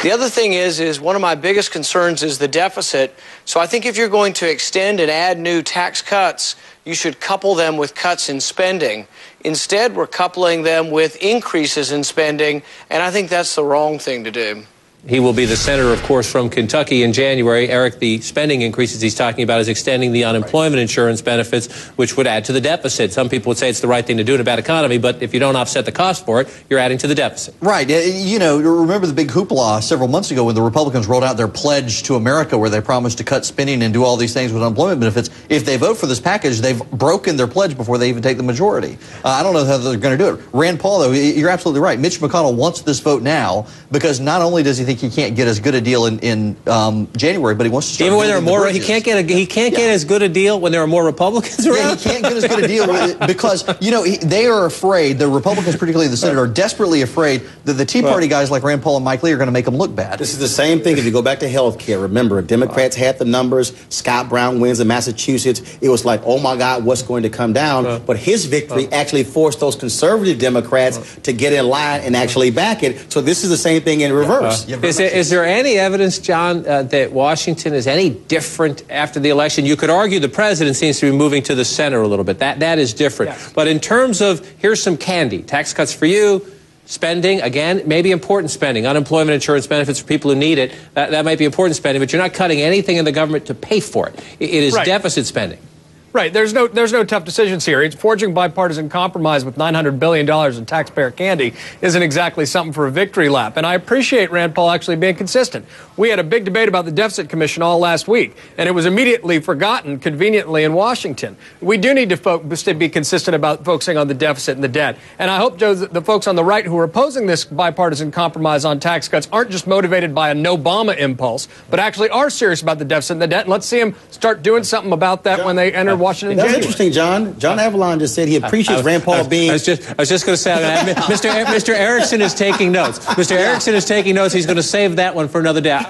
The other thing is one of my biggest concerns is the deficit. So I think if you're going to extend and add new tax cuts, you should couple them with cuts in spending. Instead, we're coupling them with increases in spending, and I think that's the wrong thing to do. He will be the senator, of course, from Kentucky in January. Eric, the spending increases he's talking about is extending the unemployment insurance benefits, which would add to the deficit. Some people would say it's the right thing to do in a bad economy, but if you don't offset the cost for it, you're adding to the deficit. Right. You know, remember the big hoopla several months ago when the Republicans rolled out their pledge to America where they promised to cut spending and do all these things with unemployment benefits. If they vote for this package, they've broken their pledge before they even take the majority. I don't know how they're going to do it. Rand Paul, though, you're absolutely right. Mitch McConnell wants this vote now because not only does he think he can't get as good a deal in January, but he wants to start. Even when there are more, he can't get as good a deal when there are more Republicans around. Yeah, he can't get as good a deal because they are afraid. The Republicans, particularly the Senate, are desperately afraid that the Tea Party guys like Rand Paul and Mike Lee are going to make them look bad. This is the same thing if you go back to health care. Remember, Democrats had the numbers. Scott Brown wins in Massachusetts. It was like, oh my God, what's going to come down? But his victory actually forced those conservative Democrats to get in line and actually back it. So this is the same thing in reverse. Is there any evidence, John, that Washington is any different after the election? You could argue the president seems to be moving to the center a little bit. That is different. Yes. But in terms of, here's some candy, tax cuts for you, spending, again, maybe important spending, unemployment insurance benefits for people who need it, that might be important spending, but you're not cutting anything in the government to pay for it. It is deficit spending. Right. There's no tough decisions here. It's forging bipartisan compromise with $900 billion in taxpayer candy isn't exactly something for a victory lap. And I appreciate Rand Paul actually being consistent. We had a big debate about the Deficit Commission all last week, and it was immediately forgotten conveniently in Washington. We do need to be consistent about focusing on the deficit and the debt. And I hope, Joe, that the folks on the right who are opposing this bipartisan compromise on tax cuts aren't just motivated by a no-Obama impulse, but actually are serious about the deficit and the debt. And let's see them start doing something about that when they enter Washington. That's interesting, John. John Avalon just said he appreciates Rand Paul being... I was just going to say, Mr. Erickson is taking notes. Mr. Erickson is taking notes. He's going to save that one for another day.